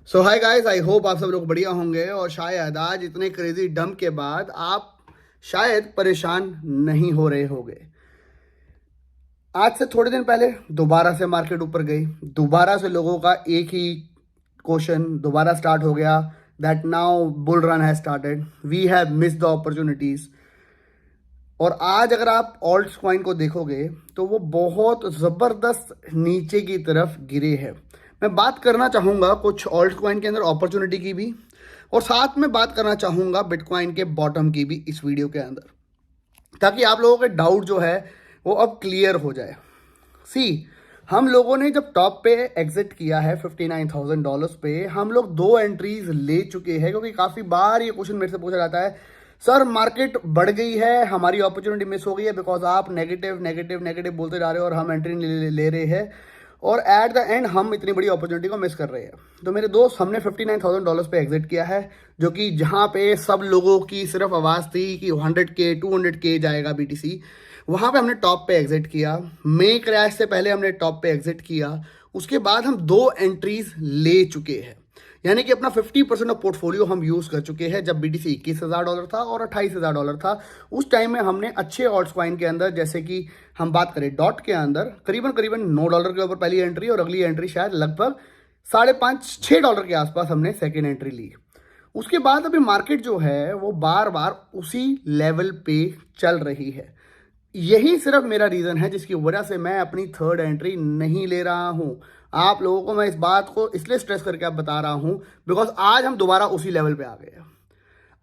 So hi guys, I hope आप सब लोग बढ़िया होंगे और शायद आज इतने क्रेजी डंप के बाद आप शायद परेशान नहीं हो रहे होंगे। आज से थोड़े दिन पहले दोबारा से मार्केट ऊपर गई, दोबारा से लोगों का एक ही क्वेश्चन दोबारा स्टार्ट हो गया that now bull run has started, we have missed the opportunities. और आज अगर आप ऑल्ट कॉइन को देखोगे तो वो बहुत ज़बरदस्त नीचे की तरफ गिरे हैं। मैं बात करना चाहूँगा कुछ ऑल्ट कॉइन के अंदर अपॉर्चुनिटी की भी, और साथ में बात करना चाहूँगा बिटकॉइन के बॉटम की भी इस वीडियो के अंदर, ताकि आप लोगों के डाउट जो है वो अब क्लियर हो जाए। सी, हम लोगों ने जब टॉप पे एग्जिट किया है $59,000 पे, हम लोग 2 एंट्रीज ले चुके हैं, क्योंकि काफ़ी बार ये क्वेश्चन मेरे से पूछा जाता है, सर मार्केट बढ़ गई है, हमारी अपॉर्चुनिटी मिस हो गई है बिकॉज आप नेगेटिव नेगेटिव नेगेटिव बोलते जा रहे हो और हम एंट्री ले रहे हैं और एट द एंड हम इतनी बड़ी अपॉर्चुनिटी को मिस कर रहे हैं। तो मेरे दोस्त, हमने $59,000 पे एग्जिट किया है, जो कि जहाँ पे सब लोगों की सिर्फ आवाज़ थी कि 100K 200K जाएगा BTC, वहाँ पे हमने टॉप पे एग्जिट किया। मे क्रैश से पहले हमने टॉप पे एग्जिट किया, उसके बाद हम 2 एंट्रीज ले चुके हैं, यानी कि अपना 50% ऑफ पोर्टफोलियो हम यूज़ कर चुके हैं। जब BTC $21,000 था और $28,000 था, उस टाइम में हमने अच्छे ऑल्ट्स कॉइन के अंदर, जैसे कि हम बात करें डॉट के अंदर, करीबन करीबन $9 के ऊपर पहली एंट्री और अगली एंट्री शायद लगभग $5.5-6 के आसपास हमने सेकेंड एंट्री ली। उसके बाद अभी मार्केट जो है वो बार बार उसी लेवल पे चल रही है। यही सिर्फ मेरा रीज़न है जिसकी वजह से मैं अपनी थर्ड एंट्री नहीं ले रहा हूं। आप लोगों को मैं इस बात को इसलिए स्ट्रेस करके अब बता रहा हूं बिकॉज आज हम दोबारा उसी लेवल पे आ गए हैं।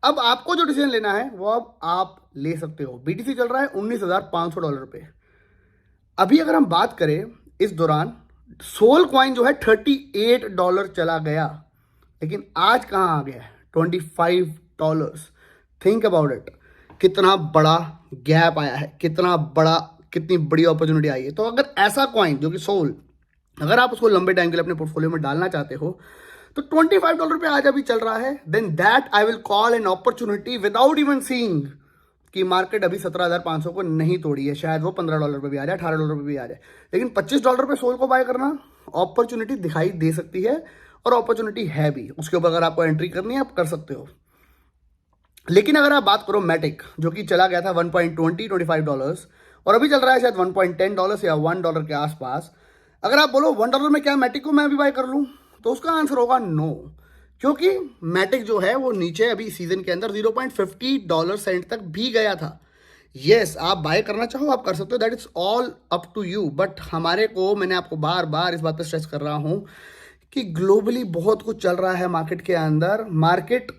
अब आपको जो डिसीजन लेना है वो अब आप ले सकते हो। BTC चल रहा है $19,500 पे। अभी अगर हम बात करें इस दौरान, सोल कॉइन जो है $38 चला गया, लेकिन आज कहाँ आ गया है? $25। थिंक अबाउट इट, कितना बड़ा गैप आया है, कितनी बड़ी अपॉर्चुनिटी आई है। तो अगर ऐसा कॉइन जो कि सोल, अगर आप उसको लंबे टाइम के लिए अपने पोर्टफोलियो में डालना चाहते हो तो $25 पे आज अभी चल रहा है, then that I will call an opportunity without even seeing कि मार्केट अभी 17,500 को नहीं तोड़ी है। शायद वो $15 पे भी आ जाए, $18 पे भी आ जाए, लेकिन $25 पे सोल को बाय करना अपॉर्चुनिटी दिखाई दे सकती है, और अपॉर्चुनिटी है भी। उसके ऊपर अगर आपको एंट्री करनी है आप कर सकते हो। लेकिन अगर आप बात करो मैटिक, जो कि चला गया था $1.25 और अभी चल रहा है शायद $1.10 या $1 के आसपास, अगर आप बोलो $1 में क्या मैटिक को मैं अभी बाय कर लूं, तो उसका आंसर होगा नो, क्योंकि मैटिक जो है वो नीचे अभी सीजन के अंदर $0.50 तक भी गया था। यस, आप बाय करना चाहो आप कर सकते हो, that is all up to you. But हमारे को, मैंने आपको बार बार इस बात पर स्ट्रेस कर रहा हूं कि ग्लोबली बहुत कुछ चल रहा है मार्केट के अंदर। मार्केट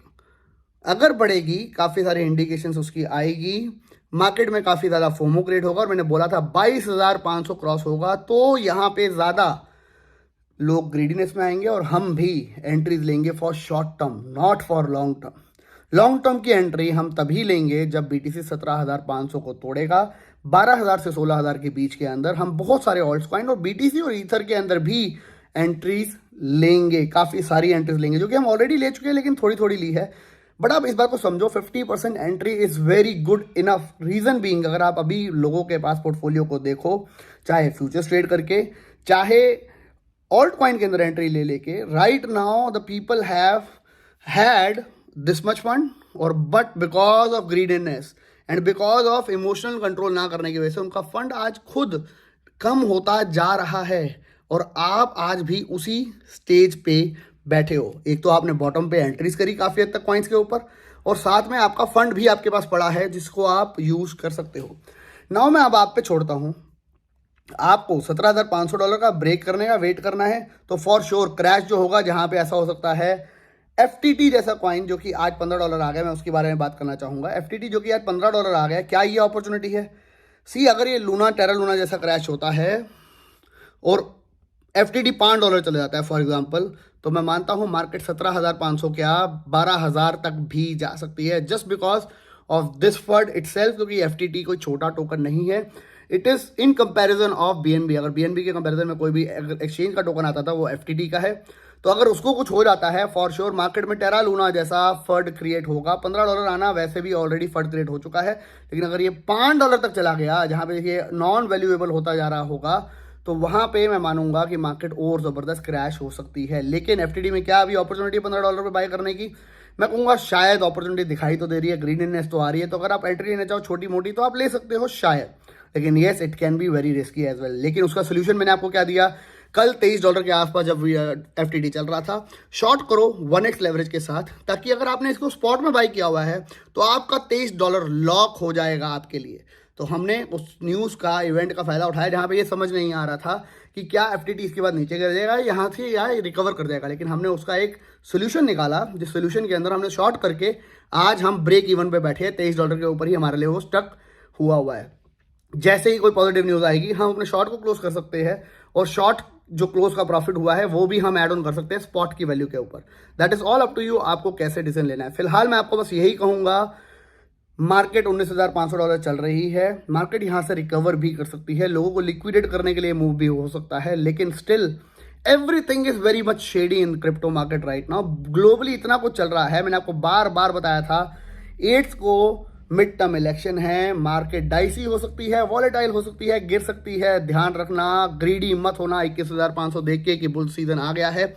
अगर बढ़ेगी, काफ़ी सारे इंडिकेशंस उसकी आएगी, मार्केट में काफ़ी ज़्यादा फोमो क्रिएट होगा, और मैंने बोला था 22,500 क्रॉस होगा, तो यहाँ पे ज़्यादा लोग ग्रीडीनेस में आएंगे और हम भी एंट्रीज लेंगे for short term, not for long term. Long term की एंट्री हम तभी लेंगे जब BTC 17,500 को तोड़ेगा। 12,000 से 16,000 के बीच के अंदर हम बहुत सारे ऑल्ट कॉइन और BTC और ईथर के अंदर भी एंट्रीज लेंगे, काफ़ी सारी एंट्रीज लेंगे, जो कि हम ऑलरेडी ले चुके हैं लेकिन थोड़ी थोड़ी ली है। बट आप इस बात को समझो, 50% entry is very good enough. Reason being, अगर आप अभी लोगों के पास पोर्टफोलियो को देखो, चाहे फ्यूचर्स ट्रेड करके, चाहे ऑल्ट कॉइन के अंदर एंट्री ले लेके, right now the people have had this much fund, और but because of greediness and because of emotional control ना करने की वजह से उनका फंड आज खुद कम होता जा रहा है, और आप आज भी उसी स्टेज पे बैठे हो। एक तो आपने बॉटम पे एंट्रीज करी काफ़ी हद तक कॉइन्स के ऊपर, और साथ में आपका फंड भी आपके पास पड़ा है जिसको आप यूज कर सकते हो। नाउ मैं अब आप पे छोड़ता हूं, आपको $17,500 का ब्रेक करने का वेट करना है, तो फॉर श्योर क्रैश जो होगा, जहां पे ऐसा हो सकता है, FTT जैसा कॉइन जो कि आज $15 आ गया, मैं उसके बारे में बात करना चाहूंगा। FTT जो कि आज $15 आ गया, क्या ये अपॉर्चुनिटी है? सी, अगर ये लूना, टेरा लूना जैसा क्रैश होता है और FTT $5 चले जाता है फॉर एग्जाम्पल, तो मैं मानता हूं मार्केट 17,500 क्या 12,000 तक भी जा सकती है, just because of this fund itself, क्योंकि FTT कोई छोटा टोकन नहीं है। It is in comparison of BNB। अगर BNB के कंपैरिजन में कोई भी एक्सचेंज का टोकन आता था, वो FTT का है। तो अगर उसको कुछ हो जाता है, फॉर श्योर मार्केट में टेरा लूना जैसा फंड क्रिएट होगा। $15 आना वैसे भी ऑलरेडी फंड क्रिएट हो चुका है, लेकिन अगर ये $5 तक चला गया, जहां पे ये नॉन वैल्यूएबल होता जा रहा होगा, तो वहाँ पे मैं मानूंगा कि मार्केट और ज़बरदस्त क्रैश हो सकती है। लेकिन एफटीडी में क्या अभी अपॉर्चुनिटी $15 पे बाय करने की? मैं कहूँगा शायद अपॉर्चुनिटी दिखाई तो दे रही है, ग्रीननेस तो आ रही है, तो अगर आप एंट्री लेना चाहो छोटी मोटी तो आप ले सकते हो शायद, लेकिन yes it can be very risky as well. लेकिन उसका सोल्यूशन मैंने आपको क्या दिया? कल $23 के आसपास जब एफटीडी चल रहा था, शॉर्ट करो 1x लेवरेज के साथ, ताकि अगर आपने इसको स्पॉट में बाई किया हुआ है तो आपका $23 लॉक हो जाएगा आपके लिए। तो हमने उस न्यूज़ का, इवेंट का फ़ायदा उठाया जहाँ पे ये समझ नहीं आ रहा था कि क्या एफटीडी इसके बाद नीचे गिर जाएगा, यहाँ से या रिकवर कर जाएगा, लेकिन हमने उसका एक सोल्यूशन निकाला, जिस सोल्यूशन के अंदर हमने शॉर्ट करके आज हम ब्रेक इवन पे बैठे हैं। $23 के ऊपर ही हमारे लिए वो स्टक हुआ है। जैसे ही कोई पॉजिटिव न्यूज़ आएगी हम अपने शॉर्ट को क्लोज कर सकते हैं, और शॉर्ट जो क्लोज का प्रॉफिट हुआ है वो भी हम ऐड ऑन कर सकते हैं स्पॉट की वैल्यू के ऊपर। That is all up to you, आपको कैसे डिसीजन लेना है। फिलहाल मैं आपको बस यही कहूंगा, मार्केट $19,500 चल रही है, मार्केट यहाँ से रिकवर भी कर सकती है, लोगों को लिक्विडेट करने के लिए मूव भी हो सकता है, लेकिन still everything is very much shady in crypto market right now. Globally इतना कुछ चल रहा है, मैंने आपको बार बार बताया था 8 को मिड टर्म इलेक्शन है, मार्केट डाइसी हो सकती है, वॉलेटाइल हो सकती है, गिर सकती है, ध्यान रखना, ग्रीडी मत होना। 21,500 देख के कि बुल सीजन आ गया है,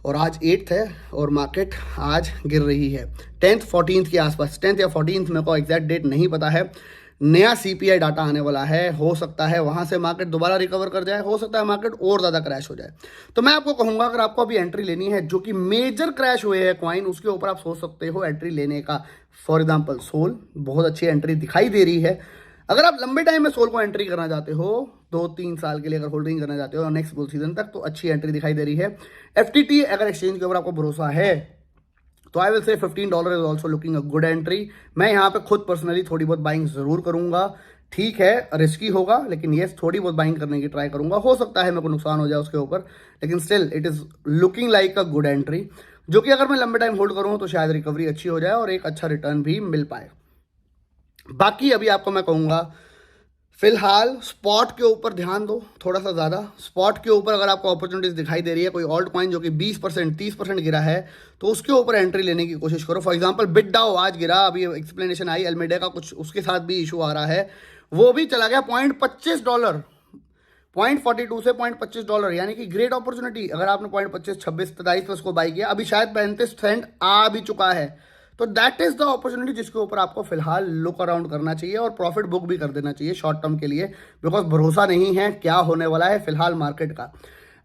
और आज 8th है और मार्केट आज गिर रही है 10th 14th के आसपास, 10th या 14th, मेरे को एग्जैक्ट डेट नहीं पता है। नया सीपीआई डाटा आने वाला है, हो सकता है वहाँ से मार्केट दोबारा रिकवर कर जाए, हो सकता है मार्केट और ज़्यादा क्रैश हो जाए। तो मैं आपको कहूँगा अगर आपको अभी एंट्री लेनी है, जो कि मेजर क्रैश हुए हैं कॉइन, उसके ऊपर आप सोच सकते हो एंट्री लेने का। फॉर एग्जाम्पल सोल, बहुत अच्छी एंट्री दिखाई दे रही है। अगर आप लंबे टाइम में सोल को एंट्री करना चाहते हो, 2-3 साल के लिए अगर होल्डिंग करना चाहते हो नेक्स्ट बुल सीजन तक, तो अच्छी एंट्री दिखाई दे रही है। एफटीटी अगर एक्सचेंज के ऊपर आपको भरोसा है तो आई विल से $15 is also looking a good entry. मैं यहाँ पे खुद पर्सनली थोड़ी बहुत बाइंग जरूर करूंगा, ठीक है रिस्की होगा, लेकिन ये थोड़ी बहुत बाइंग करने की ट्राई करूंगा। हो सकता है मेरे को नुकसान हो जाए उसके ऊपर, लेकिन still it is looking like a good entry, जो कि अगर मैं लंबे टाइम होल्ड करूँ तो शायद रिकवरी अच्छी हो जाए और एक अच्छा रिटर्न भी मिल पाए। बाकी अभी आपको मैं कहूँगा फिलहाल स्पॉट के ऊपर ध्यान दो थोड़ा सा ज़्यादा। स्पॉट के ऊपर अगर आपको अपॉर्चुनिटीज दिखाई दे रही है, कोई ऑल्ट कॉइन जो कि 20% 30% गिरा है, तो उसके ऊपर एंट्री लेने की कोशिश करो। फॉर एग्जांपल बिटडाओ आज गिरा, अभी एक्सप्लेनेशन आई, एल्मेडा का कुछ उसके साथ भी इशू आ रहा है, वो भी चला गया $0.25, 0.42 से $0.25, यानी कि ग्रेट अपॉर्चुनिटी। अगर आपने 0.25 26 27 पे उसको बाई किया, अभी शायद 35 सेंट आ भी चुका है, तो दैट इज द अपॉर्चुनिटी जिसके ऊपर आपको फिलहाल लुक अराउंड करना चाहिए और प्रॉफिट बुक भी कर देना चाहिए शॉर्ट टर्म के लिए, बिकॉज भरोसा नहीं है क्या होने वाला है फिलहाल मार्केट का।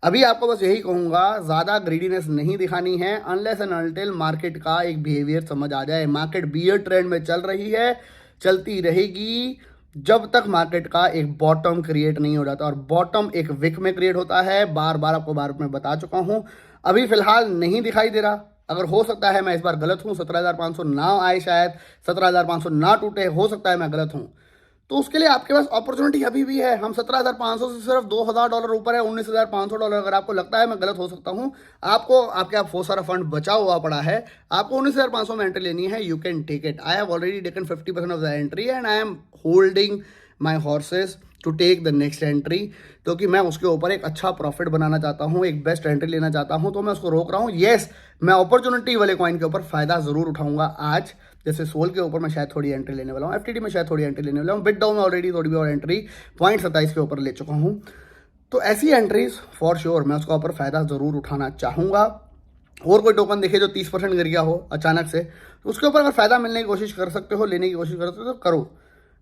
अभी आपको बस यही कहूंगा, ज़्यादा ग्रीडीनेस नहीं दिखानी है अनलेस एंड अनटिल मार्केट का एक बिहेवियर समझ आ जाए। मार्केट बियर ट्रेंड में चल रही है, चलती रहेगी जब तक मार्केट का एक बॉटम क्रिएट नहीं हो जाता, और बॉटम एक विक में क्रिएट होता है, बार बार आपको बार में बता चुका हूं। अभी फिलहाल नहीं दिखाई दे रहा, अगर हो सकता है मैं इस बार गलत हूँ, 17,500 ना आए, शायद 17,500 ना टूटे, हो सकता है मैं गलत हूँ, तो उसके लिए आपके पास अपॉर्चुनिटी अभी भी है। हम 17,500 से सिर्फ $2,000 ऊपर है, $19,500। अगर आपको लगता है मैं गलत हो सकता हूँ, आपको आपके आप बहुत सारा फंड बचा हुआ पड़ा है, आपको 19,500 में एंट्री लेनी है, you can take it. I have already taken 50% of the entry and I am holding my horses to take the next entry, क्योंकि मैं उसके ऊपर एक अच्छा प्रॉफिट बनाना चाहता हूँ, एक बेस्ट एंट्री लेना चाहता हूँ, तो मैं उसको रोक रहा हूँ। येस, मैं अपॉर्चुनिटी वाले कॉइन के ऊपर फायदा जरूर उठाऊंगा आज, जैसे सोल के ऊपर मैं शायद थोड़ी एंट्री लेने वाला हूँ, एफटीडी में शायद थोड़ी एंट्री लेने वाला हूँ, बिटडाउन में ऑलरेडी थोड़ी भी और एंट्री 0.27 के ऊपर ले चुका हूँ। तो ऐसी एंट्रीज फॉर श्योर मैं उसका ऊपर फायदा जरूर उठाना चाहूँगा। और कोई टोकन देखे जो 30% गिर गया हो अचानक से, तो उसके ऊपर अगर फायदा मिलने की कोशिश कर सकते हो, लेने की कोशिश कर सकते हो, तो करो,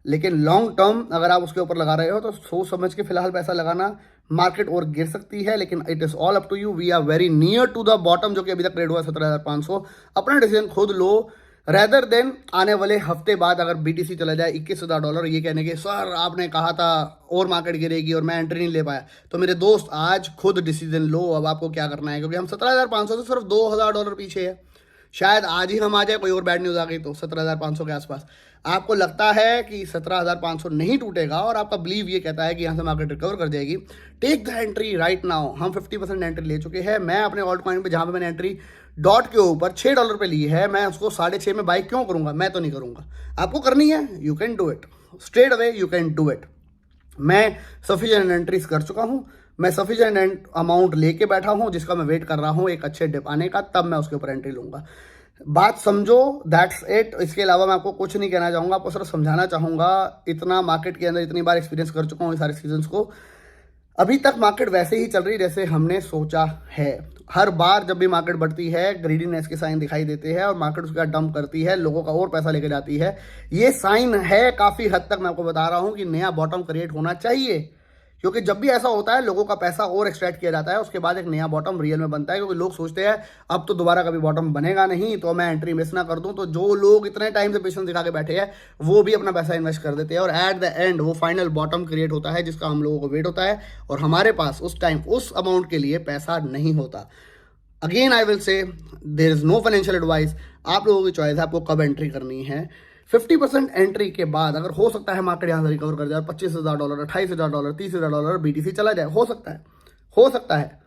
लेकिन लॉन्ग टर्म अगर आप उसके ऊपर लगा रहे हो तो सोच समझ के फिलहाल पैसा लगाना। मार्केट और गिर सकती है, लेकिन it is all up to you. We are very near to the bottom, जो कि अभी तक ट्रेड हुआ 17,500। अपना डिसीजन खुद लो, रेदर देन आने वाले हफ्ते बाद अगर बीटीसी चला जाए $21,000, ये कहने के सर आपने कहा था और मार्केट गिरेगी और मैं एंट्री नहीं ले पाया। तो मेरे दोस्त आज खुद डिसीजन लो, अब आपको क्या करना है, क्योंकि हम 17,500 से सिर्फ $2,000 पीछे है। शायद आज ही हम आ जाए, कोई और बैड न्यूज़ आ गई तो 17,500 के आसपास। आपको लगता है कि 17,500 नहीं टूटेगा और आपका बिलीव ये कहता है कि यहाँ से मार्केट रिकवर कर जाएगी, take the entry right now. हम 50% एंट्री ले चुके हैं। मैं अपने ऑल्ट कॉइन पे जहाँ पे मैंने एंट्री डॉट के ऊपर $6 पे ली है, मैं उसको 6.5 में बाई क्यों करूँगा? मैं तो नहीं करूँगा, आपको करनी है, you can do it straight away, you can do it. मैं सफिशिएंट एंट्रीज कर चुका हूँ, मैं सफिशिएंट अमाउंट लेके बैठा हूँ, जिसका मैं वेट कर रहा हूँ एक अच्छे डिप आने का, तब मैं उसके ऊपर एंट्री लूँगा। बात समझो, दैट्स इट। इसके अलावा मैं आपको कुछ नहीं कहना चाहूँगा, आपको सिर्फ समझाना चाहूँगा। इतना मार्केट के अंदर इतनी बार एक्सपीरियंस कर चुका हूँ सारे सीजन्स को। अभी तक मार्केट वैसे ही चल रही जैसे हमने सोचा है। हर बार जब भी मार्केट बढ़ती है ग्रीडीनेस के साइन दिखाई देते हैं और मार्केट उसका डंप करती है, लोगों का और पैसा लेके जाती है। ये साइन है काफ़ी हद तक, मैं आपको बता रहा हूँ कि नया बॉटम क्रिएट होना चाहिए, क्योंकि जब भी ऐसा होता है लोगों का पैसा और एक्सट्रैक्ट किया जाता है, उसके बाद एक नया बॉटम रियल में बनता है। क्योंकि लोग सोचते हैं अब तो दोबारा कभी बॉटम बनेगा नहीं, तो मैं एंट्री मिस ना कर दूं। तो जो लोग इतने टाइम से पेशेंस दिखा के बैठे हैं वो भी अपना पैसा इन्वेस्ट कर देते हैं, और एट द एंड वो फाइनल बॉटम क्रिएट होता है जिसका हम लोगों को वेट होता है, और हमारे पास उस टाइम उस अमाउंट के लिए पैसा नहीं होता। Again I will say there is no financial advice, आप लोगों की चॉइस है आपको कब एंट्री करनी है। 50% एंट्री के बाद अगर हो सकता है मार्केट यहाँ से रिकवर कर जाए, $25,000, $28,000, $30,000 BTC चला जाए, हो सकता है।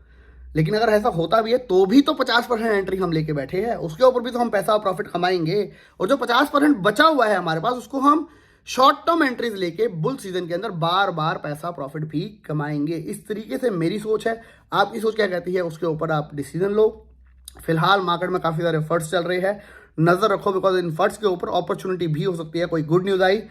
लेकिन अगर ऐसा होता भी है तो भी तो 50% एंट्री हम लेके बैठे हैं, उसके ऊपर भी तो हम पैसा प्रॉफिट कमाएंगे, और जो 50% बचा हुआ है हमारे पास उसको हम शॉर्ट टर्म एंट्रीज लेके बुल सीजन के अंदर बार बार पैसा प्रॉफिट भी कमाएंगे। इस तरीके से मेरी सोच है। आपकी सोच क्या कहती है उसके ऊपर आप डिसीजन लो। फिलहाल मार्केट में काफ़ी सारे फर्ट्स चल रहे हैं, नज़र रखो, बिकॉज इन फर्ट्स के ऊपर अपॉर्चुनिटी भी हो सकती है। कोई गुड न्यूज़ आई,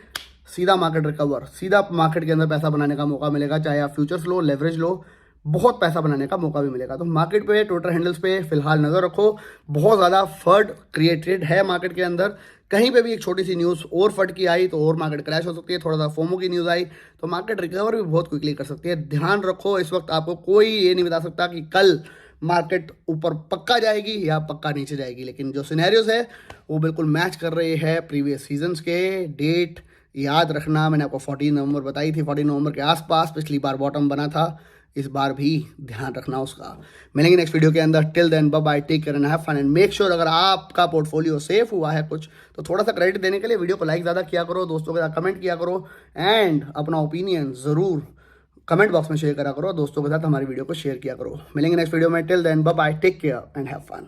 सीधा मार्केट रिकवर, सीधा मार्केट के अंदर पैसा बनाने का मौका मिलेगा। चाहे आप फ्यूचर्स लो, लेवरेज लो, बहुत पैसा बनाने का मौका भी मिलेगा। तो मार्केट पे, ट्विटर हैंडल्स पे फिलहाल नज़र रखो। बहुत ज़्यादा फर्ड क्रिएटेड है मार्केट के अंदर। कहीं पे भी एक छोटी सी न्यूज़ और फट की आई तो और मार्केट क्रैश हो सकती है। थोड़ा सा फोमो की न्यूज़ आई तो मार्केट रिकवर भी बहुत क्विकली कर सकती है। ध्यान रखो, इस वक्त आपको कोई ये नहीं बता सकता कि कल मार्केट ऊपर पक्का जाएगी या पक्का नीचे जाएगी, लेकिन जो सिनेरियोज है वो बिल्कुल मैच कर रहे हैं प्रीवियस सीजन्स के। डेट याद रखना, मैंने आपको 14 नवंबर बताई थी, 14 नवंबर के आसपास पिछली बार बॉटम बना था, इस बार भी ध्यान रखना उसका। मिलेंगे नेक्स्ट वीडियो के अंदर। Till then bye bye, take care and have fun, and make sure अगर आपका पोर्टफोलियो सेफ हुआ है कुछ तो थोड़ा सा क्रेडिट देने के लिए वीडियो को लाइक ज़्यादा किया करो, दोस्तों के साथ कमेंट किया करो, एंड अपना ओपिनियन ज़रूर कमेंट बॉक्स में शेयर करा करो, दोस्तों के साथ हमारी वीडियो को शेयर किया करो। मिलेंगे नेक्स्ट वीडियो में। Till then bye bye, take care and have fun.